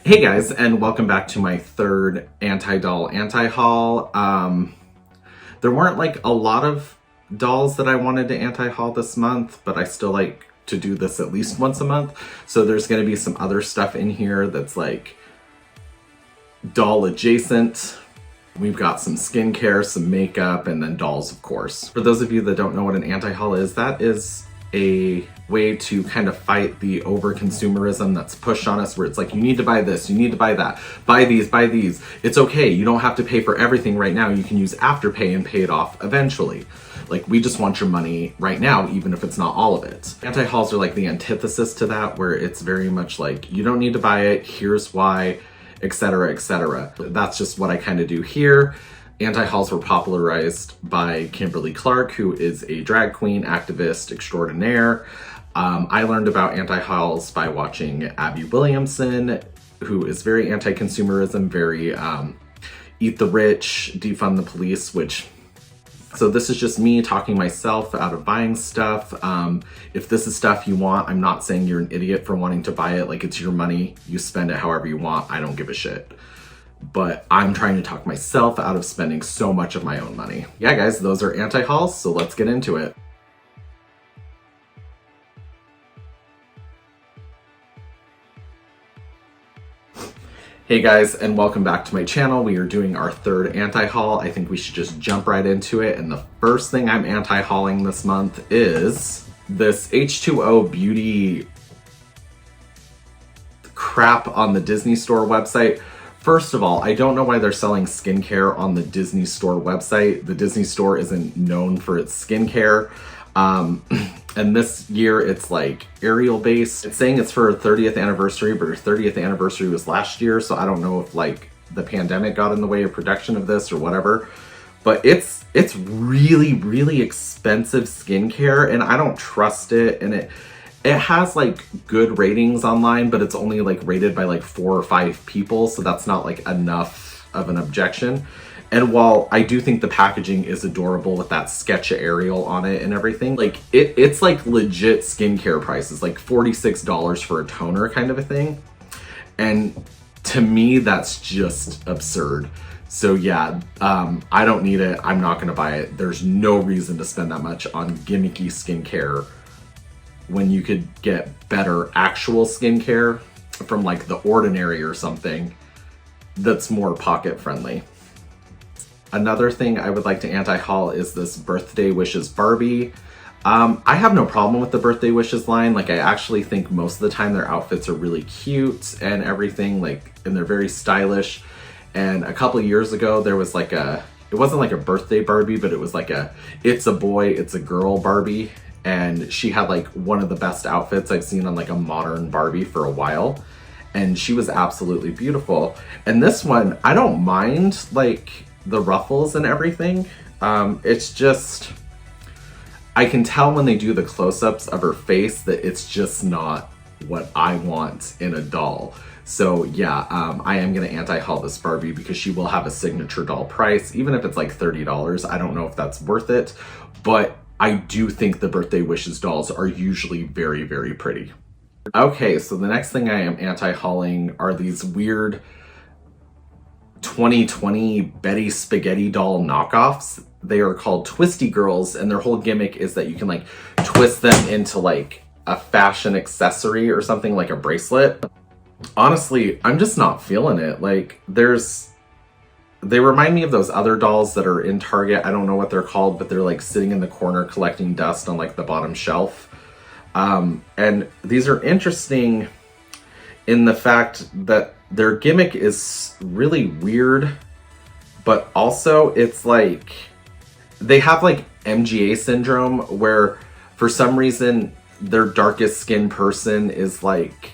Hey guys, and welcome back to my third anti-doll anti-haul. There weren't like a lot of dolls that I wanted to anti-haul this month, but I still like to do this at least once a month. So there's gonna be some other stuff in here that's like doll adjacent. We've got some skincare, some makeup, and then dolls, of course. For those of you that don't know what an anti-haul is, that is a way to kind of fight the over-consumerism that's pushed on us, where it's like, you need to buy this, you need to buy that, buy these, buy these. It's okay, you don't have to pay for everything right now. You can use Afterpay and pay it off eventually. Like, we just want your money right now, even if it's not all of it. Anti-hauls are like the antithesis to that, where it's very much like, you don't need to buy it, here's why, etc., etc. That's just what I kind of do here. Anti-hauls were popularized by Kimberly Clark, who is a drag queen activist extraordinaire. I learned about anti-hauls by watching Abby Williamson, who is very anti-consumerism, very eat the rich, defund the police, so this is just me talking myself out of buying stuff. If this is stuff you want, I'm not saying you're an idiot for wanting to buy it. Like, it's your money, you spend it however you want, I don't give a shit. But I'm trying to talk myself out of spending so much of my own money. Yeah guys, those are anti-hauls, so let's get into it. Hey guys, and welcome back to my channel. We are doing our third anti-haul. I think we should just jump right into it. And the first thing I'm anti-hauling this month is this H2O beauty crap on the Disney Store website. First of all, I don't know why they're selling skincare on the Disney Store website. The Disney Store isn't known for its skincare. And this year it's like Ariel based. It's saying it's for her 30th anniversary, but her 30th anniversary was last year, so I don't know if like the pandemic got in the way of production of this or whatever. But it's really, really expensive skincare, and I don't trust it. And it has like good ratings online, but it's only like rated by like 4 or 5 people, so that's not like enough of an objection. And while I do think the packaging is adorable with that sketch of Ariel on it and everything, like it's like legit skincare prices, like $46 for a toner kind of a thing. And to me, that's just absurd. So yeah, I don't need it. I'm not gonna buy it. There's no reason to spend that much on gimmicky skincare when you could get better actual skincare from like The Ordinary or something that's more pocket friendly. Another thing I would like to anti-haul is this Birthday Wishes Barbie. I have no problem with the Birthday Wishes line. Like, I actually think most of the time their outfits are really cute and everything, like, and they're very stylish. And a couple of years ago, there was like it wasn't like a birthday Barbie, but it was like it's a boy, it's a girl Barbie. And she had like one of the best outfits I've seen on like a modern Barbie for a while. And she was absolutely beautiful. And this one, I don't mind like the ruffles and everything. It's just, I can tell when they do the close-ups of her face that it's just not what I want in a doll. So yeah, I am gonna anti-haul this Barbie because she will have a signature doll price, even if it's like $30. I don't know if that's worth it, but I do think the Birthday Wishes dolls are usually very, very pretty. Okay, so the next thing I am anti-hauling are these weird 2020 Betty Spaghetti doll knockoffs. They are called Twisty girls, and their whole gimmick is that you can like twist them into like a fashion accessory or something, like a bracelet. Honestly, I'm just not feeling it. Like, they remind me of those other dolls that are in Target. I don't know what they're called, but they're like sitting in the corner collecting dust on like the bottom shelf. And these are interesting in the fact that their gimmick is really weird, but also it's like they have like MGA syndrome, where for some reason their darkest skin person is like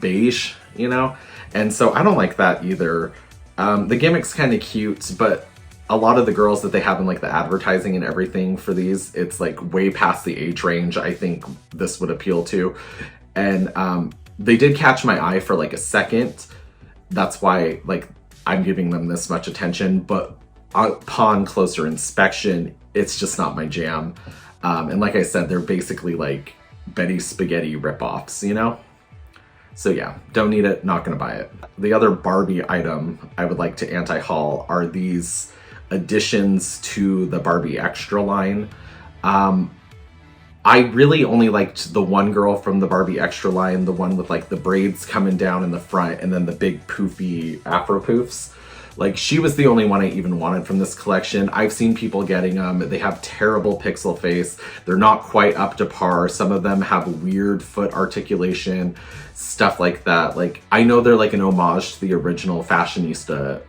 beige, you know? And so I don't like that either. The gimmick's kind of cute, but a lot of the girls that they have in like the advertising and everything for these, it's like way past the age range I think this would appeal to. And they did catch my eye for like a second. That's why like I'm giving them this much attention, but upon closer inspection, it's just not my jam. And like I said, they're basically like Betty Spaghetti ripoffs, you know? So yeah, don't need it, not gonna buy it. The other Barbie item I would like to anti-haul are these additions to the Barbie Extra line. I really only liked the one girl from the Barbie Extra line, the one with like the braids coming down in the front and then the big poofy Afro poofs. Like, she was the only one I even wanted from this collection. I've seen people getting them. They have terrible pixel face. They're not quite up to par. Some of them have weird foot articulation, stuff like that. Like, I know they're like an homage to the original fashionista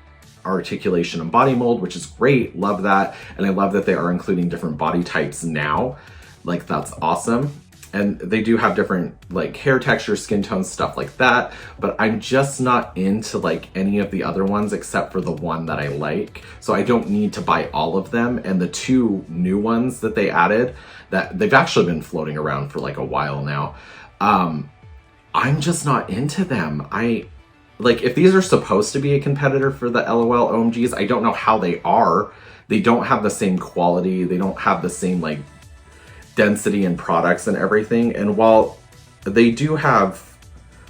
articulation and body mold, which is great. Love that. And I love that they are including different body types now. Like, that's awesome. And they do have different like hair texture, skin tones, stuff like that. But I'm just not into like any of the other ones except for the one that I like. So I don't need to buy all of them. And the two new ones that they added, that they've actually been floating around for like a while now, I'm just not into them. Like, if these are supposed to be a competitor for the LOL OMGs, I don't know how they are. They don't have the same quality. They don't have the same like density in products and everything. And while they do have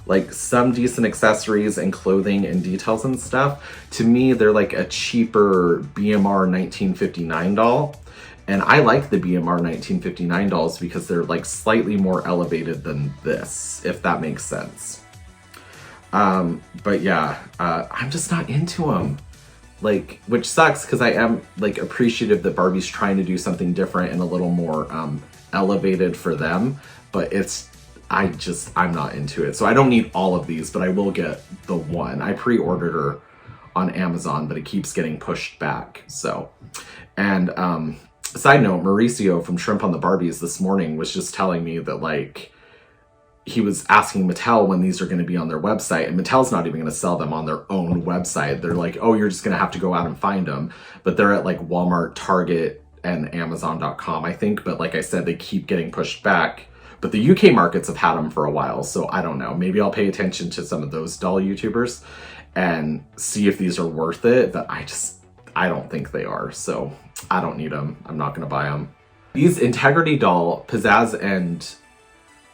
like some decent accessories and clothing and details and stuff, to me they're like a cheaper BMR 1959 doll. And I like the BMR 1959 dolls because they're like slightly more elevated than this, if that makes sense. But yeah, I'm just not into them. Like, which sucks because I am like appreciative that Barbie's trying to do something different and a little more elevated for them, but I'm not into it. So I don't need all of these, but I will get the one. I pre-ordered her on Amazon, but it keeps getting pushed back. So, and side note, Mauricio from Shrimp on the Barbies this morning was just telling me that like he was asking Mattel when these are going to be on their website, and Mattel's not even going to sell them on their own website. They're like, oh, you're just going to have to go out and find them. But they're at like Walmart, Target, and Amazon.com, I think. But like I said, they keep getting pushed back. But the UK markets have had them for a while, so I don't know. Maybe I'll pay attention to some of those doll YouTubers and see if these are worth it. But I don't think they are, so I don't need them. I'm not going to buy them. These Integrity doll, Pizzazz and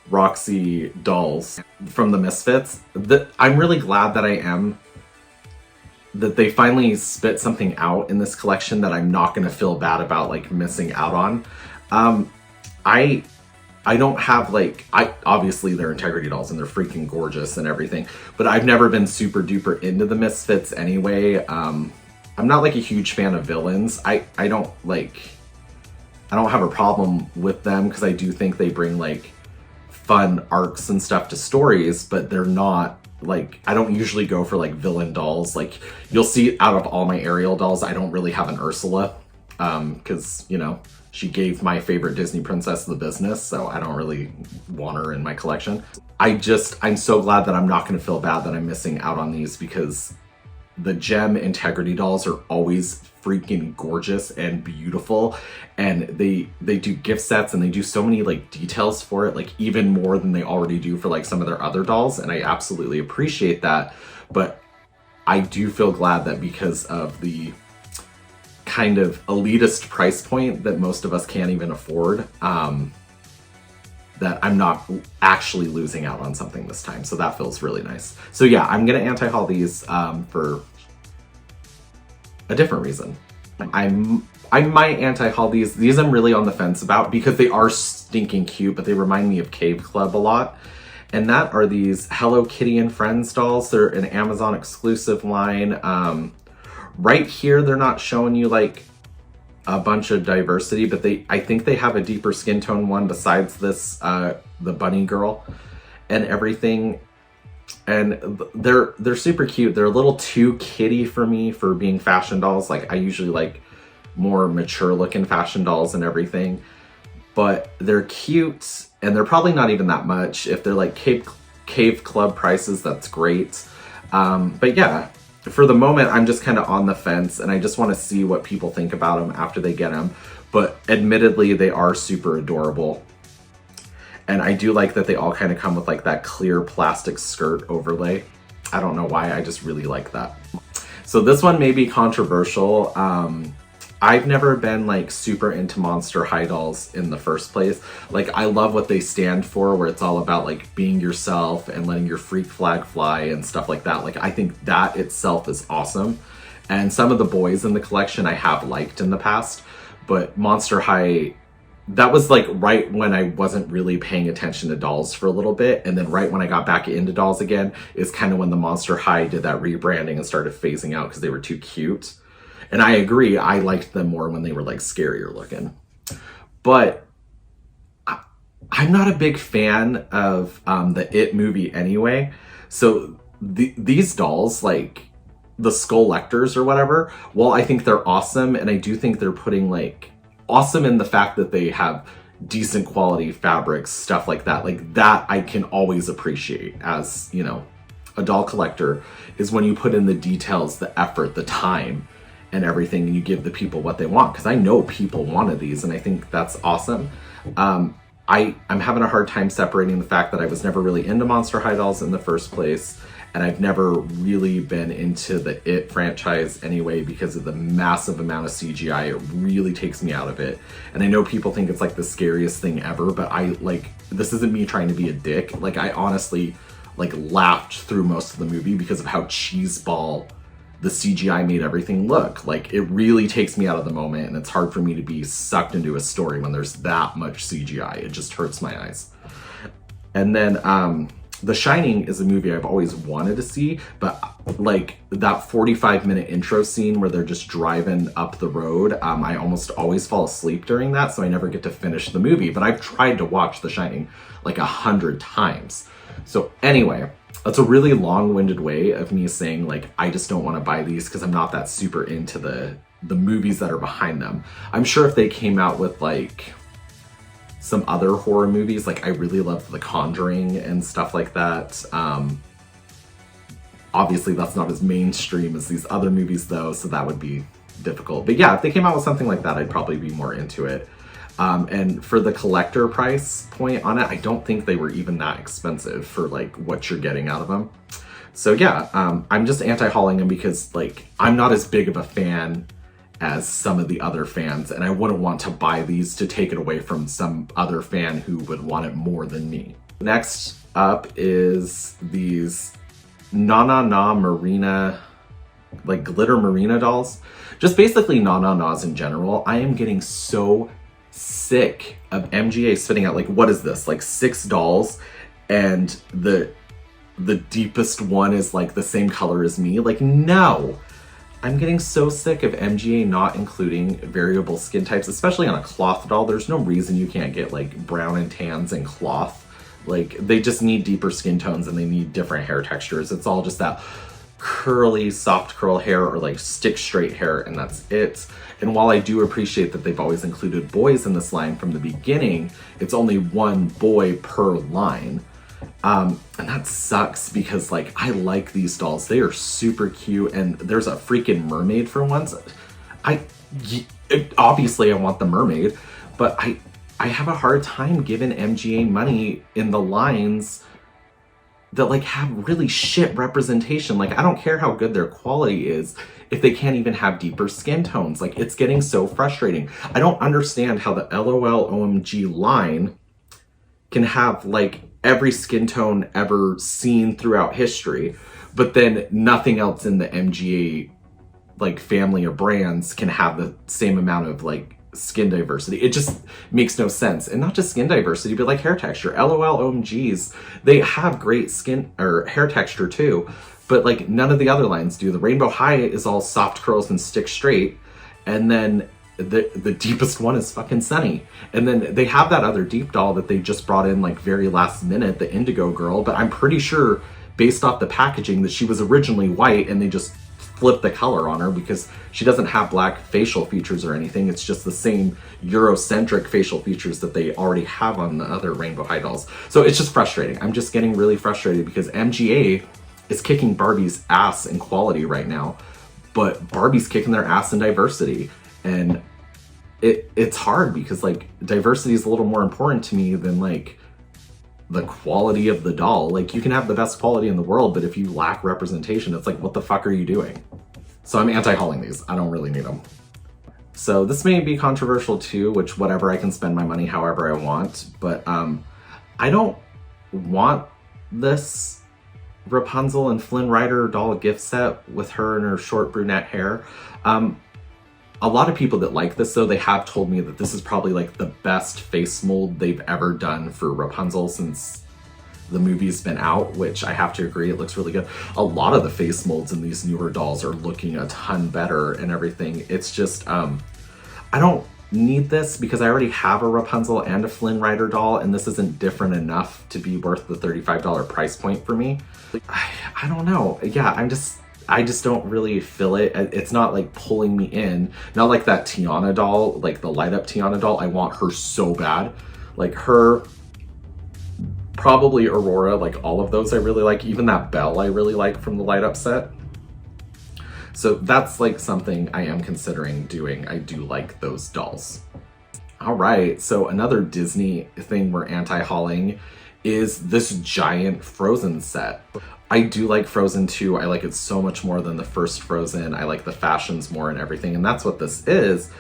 Roxy dolls from the Misfits, I'm really glad that they finally spit something out in this collection that I'm not going to feel bad about like missing out on. I don't have like, obviously they're Integrity dolls and they're freaking gorgeous and everything, but I've never been super duper into the Misfits anyway. I'm not like a huge fan of villains. I don't have a problem with them because I do think they bring like fun arcs and stuff to stories, but they're not like, I don't usually go for like villain dolls. Like, you'll see out of all my Ariel dolls, I don't really have an Ursula because, you know, she gave my favorite Disney princess the business, so I don't really want her in my collection. I'm so glad that I'm not going to feel bad that I'm missing out on these, because the Gem Integrity dolls are always freaking gorgeous and beautiful, and they do gift sets and they do so many like details for it, like even more than they already do for like some of their other dolls, and I absolutely appreciate that. But I do feel glad that because of the kind of elitist price point that most of us can't even afford, that I'm not actually losing out on something this time. So that feels really nice. So yeah, I'm gonna anti-haul these for a different reason. I might anti-haul these. These I'm really on the fence about because they are stinking cute, but they remind me of Cave Club a lot. And that are these Hello Kitty and Friends dolls. They're an Amazon exclusive line. Right here, they're not showing you like a bunch of diversity, but I think they have a deeper skin tone one besides this, the bunny girl and everything. And they're super cute. They're a little too kitty for me for being fashion dolls. Like, I usually like more mature looking fashion dolls and everything, but they're cute and they're probably not even that much. If they're like Cave Club prices, that's great. But yeah, for the moment, I'm just kind of on the fence and I just want to see what people think about them after they get them. But admittedly, they are super adorable. And I do like that they all kind of come with like that clear plastic skirt overlay. I don't know why, I just really like that. So this one may be controversial. I've never been like super into Monster High dolls in the first place. Like, I love what they stand for, where it's all about like being yourself and letting your freak flag fly and stuff like that. Like, I think that itself is awesome. And some of the boys in the collection I have liked in the past, but Monster High, that was like right when I wasn't really paying attention to dolls for a little bit. And then right when I got back into dolls again is kind of when the Monster High did that rebranding and started phasing out because they were too cute. And I agree, I liked them more when they were like scarier looking. But I'm not a big fan of the It movie anyway. So these dolls, like the skulllectors or whatever, well, I think they're awesome. And I do think they're putting like awesome in the fact that they have decent quality fabrics, stuff like that. Like that I can always appreciate as, you know, a doll collector, is when you put in the details, the effort, the time, and everything, and you give the people what they want, because I know people wanted these, and I think that's awesome. I'm having a hard time separating the fact that I was never really into Monster High dolls in the first place, and I've never really been into the It franchise anyway because of the massive amount of CGI. It really takes me out of it. And I know people think it's like the scariest thing ever, but I like, this isn't me trying to be a dick. Like, I honestly like laughed through most of the movie because of how cheeseball the CGI made everything look. Like, it really takes me out of the moment, and it's hard for me to be sucked into a story when there's that much CGI. It just hurts my eyes. And then The Shining is a movie I've always wanted to see, but like that 45-minute intro scene where they're just driving up the road, I almost always fall asleep during that, so I never get to finish the movie. But I've tried to watch The Shining like 100 times. So anyway, that's a really long-winded way of me saying like I just don't want to buy these because I'm not that super into the movies that are behind them. I'm sure if they came out with like some other horror movies, like I really loved The Conjuring and stuff like that. Obviously that's not as mainstream as these other movies though, so that would be difficult. But yeah, if they came out with something like that, I'd probably be more into it. And for the collector price point on it, I don't think they were even that expensive for like what you're getting out of them. So yeah, I'm just anti-hauling them because like I'm not as big of a fan as some of the other fans, and I wouldn't want to buy these to take it away from some other fan who would want it more than me. Next up is these Na Na Na Marina, like glitter marina dolls. Just basically Na Na Nas in general. I am getting so sick of MGA spitting out, like, what is this, like 6 dolls, and the deepest one is like the same color as me. Like, no. I'm getting so sick of MGA not including variable skin types, especially on a cloth doll. There's no reason you can't get like brown and tans and cloth. Like, they just need deeper skin tones and they need different hair textures. It's all just that curly, soft curl hair or like stick straight hair, and that's it. And while I do appreciate that they've always included boys in this line from the beginning, it's only one boy per line. And that sucks because like I like these dolls. They are super cute, and there's a freaking mermaid for once. Obviously I want the mermaid, but I have a hard time giving MGA money in the lines that like have really shit representation. Like, I don't care how good their quality is if they can't even have deeper skin tones. Like, it's getting so frustrating. I don't understand how the LOL OMG line can have like every skin tone ever seen throughout history, but then nothing else in the MGA like family of brands can have the same amount of like skin diversity. It just makes no sense. And not just skin diversity, but like hair texture. LOL OMGs, they have great skin or hair texture too, but like none of the other lines do. The Rainbow High is all soft curls and stick straight, and then the deepest one is fucking Sunny. And then they have that other deep doll that they just brought in like very last minute, the Indigo Girl, but I'm pretty sure based off the packaging that she was originally white and they just flipped the color on her because she doesn't have black facial features or anything. It's just the same Eurocentric facial features that they already have on the other Rainbow High dolls. So it's just frustrating. I'm just getting really frustrated because MGA is kicking Barbie's ass in quality right now, but Barbie's kicking their ass in diversity. And it's hard because like diversity is a little more important to me than like the quality of the doll. Like, you can have the best quality in the world, but if you lack representation, it's like, what the fuck are you doing? So I'm anti-hauling these. I don't really need them. So this may be controversial too, which whatever, I can spend my money however I want, but I don't want this Rapunzel and Flynn Rider doll gift set with her and her short brunette hair. A lot of people that like this, though, they have told me that this is probably like the best face mold they've ever done for Rapunzel since the movie's been out, which I have to agree, it looks really good. A lot of the face molds in these newer dolls are looking a ton better and everything. It's just, I don't need this because I already have a Rapunzel and a Flynn Rider doll, and this isn't different enough to be worth the $35 price point for me. I don't know. Yeah, I just don't really feel it. It's not like pulling me in. Not like that Tiana doll, like the light up Tiana doll. I want her so bad. Like her, probably Aurora, like all of those I really like. Even that Belle I really like from the light up set. So that's like something I am considering doing. I do like those dolls. All right, so another Disney thing we're anti-hauling is this giant Frozen set. I do like Frozen 2. I like it so much more than the first Frozen. I like the fashions more and everything, and that's what this is.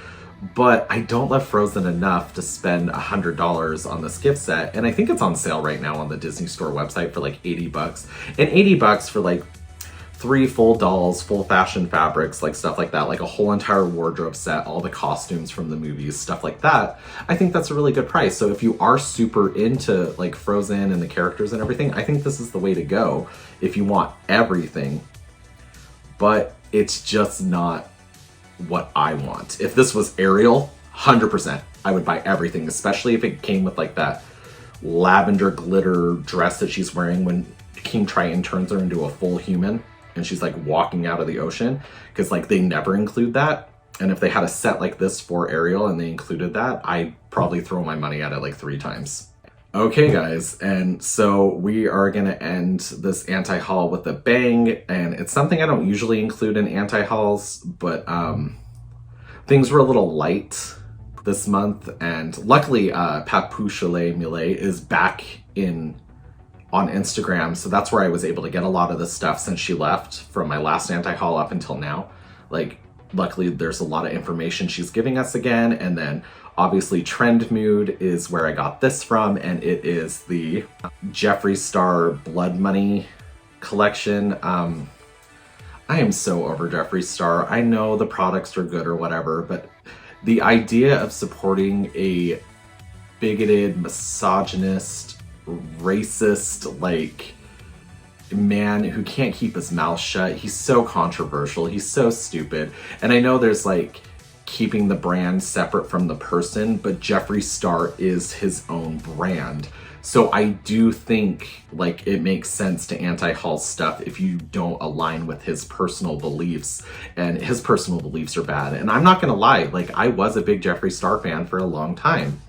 But I don't love Frozen enough to spend $100 on this gift set. And I think it's on sale right now on the Disney Store website for like 80 bucks. And 80 bucks for like 3 full dolls, full fashion fabrics, like stuff like that, like a whole entire wardrobe set, all the costumes from the movies, stuff like that. I think that's a really good price. So if you are super into like Frozen and the characters and everything, I think this is the way to go if you want everything. But it's just not what I want. If this was Ariel, 100%, I would buy everything, especially if it came with like that lavender glitter dress that she's wearing when King Triton turns her into a full human and she's like walking out of the ocean, because like they never include that. And if they had a set like this for Ariel and they included that, I'd probably throw my money at it like 3 times. Okay guys, and so we are gonna end this anti-haul with a bang, and it's something I don't usually include in anti-hauls, but things were a little light this month, and luckily Papusile Mele is back on Instagram, so that's where I was able to get a lot of this stuff since she left from my last anti-haul up until now. Like, luckily there's a lot of information she's giving us again, and then obviously Trend Mood is where I got this from, and it is the Jeffree Star Blood Money collection. I am so over Jeffree Star. I know the products are good or whatever, but the idea of supporting a bigoted, misogynist, racist, like, man who can't keep his mouth shut. He's so controversial. He's so stupid. And I know there's like keeping the brand separate from the person, but Jeffree Star is his own brand. So I do think like it makes sense to anti-haul stuff if you don't align with his personal beliefs, and his personal beliefs are bad. And I'm not gonna lie, like I was a big Jeffree Star fan for a long time,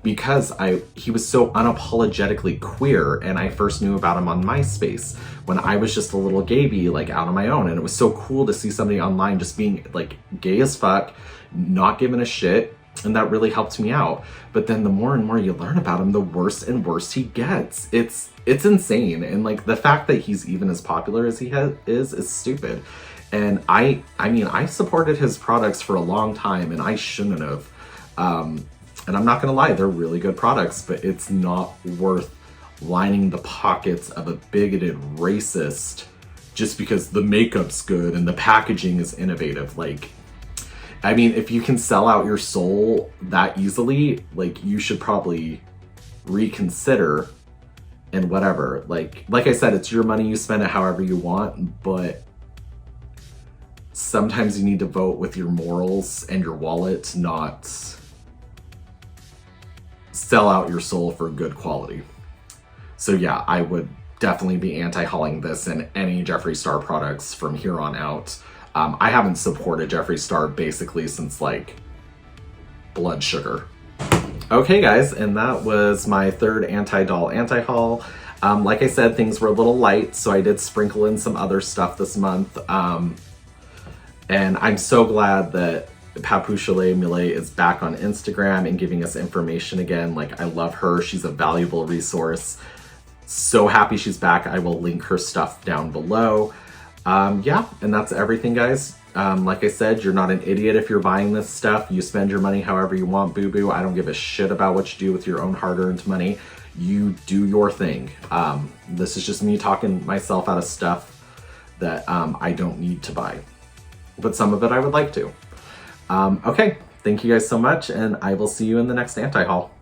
because he was so unapologetically queer, and I first knew about him on MySpace when I was just a little gay-bee, like out on my own, and it was so cool to see somebody online just being like gay as fuck, not giving a shit, and that really helped me out. But then the more and more you learn about him, the worse and worse he gets. It's insane, and like the fact that he's even as popular as he is stupid. And I mean, I supported his products for a long time, and I shouldn't have. And I'm not gonna lie, they're really good products, but it's not worth lining the pockets of a bigoted racist just because the makeup's good and the packaging is innovative. Like, I mean, if you can sell out your soul that easily, like you should probably reconsider and whatever. Like I said, it's your money, you spend it however you want, but sometimes you need to vote with your morals and your wallet, not sell out your soul for good quality. So yeah, I would definitely be anti-hauling this and any Jeffree Star products from here on out. I haven't supported Jeffree Star basically since like Blood Sugar. Okay guys, and that was my third anti-doll anti-haul. Like I said, things were a little light, so I did sprinkle in some other stuff this month. And I'm so glad that Papusile Mele is back on Instagram and giving us information again. Like, I love her. She's a valuable resource. So happy she's back. I will link her stuff down below. Yeah, and that's everything, guys. Like I said, you're not an idiot if you're buying this stuff. You spend your money however you want, boo-boo. I don't give a shit about what you do with your own hard-earned money. You do your thing. This is just me talking myself out of stuff that I don't need to buy. But some of it I would like to. Okay, thank you guys so much, and I will see you in the next anti-haul.